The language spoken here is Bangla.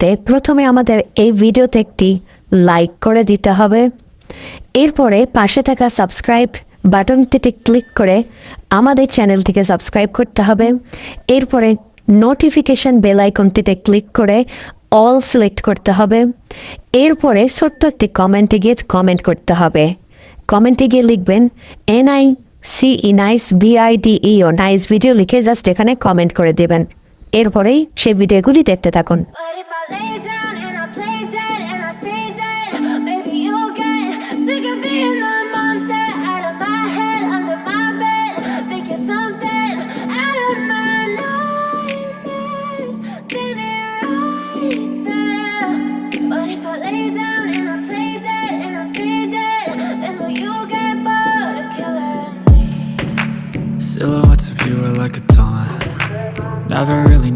করতে প্রথমে আমাদের এই ভিডিওতে একটি লাইক করে দিতে হবে। এরপরে পাশে থাকা সাবস্ক্রাইব বাটনটিতে ক্লিক করে আমাদের চ্যানেলটিকে সাবস্ক্রাইব করতে হবে। এরপরে নোটিফিকেশন বেল আইকনটিতে ক্লিক করে অল সিলেক্ট করতে হবে। এরপরে ছোট্ট একটি কমেন্টে গিয়ে কমেন্ট করতে হবে। কমেন্টে গিয়ে লিখবেন NICE nice BIDEO nice video লিখে জাস্ট এখানে কমেন্ট করে দেবেন। এরপরেই সেই ভিডিওগুলি দেখতে থাকুন। But if I lay down and I play dead and I stay dead, baby, you'll get sick of being the monster out of my head, under my bed. Think you're something out of my nightmares, standing right there. But if I lay down and I play dead and I stay dead, then will you get bored of killing me? Silhouettes of you are like a taunt. Never really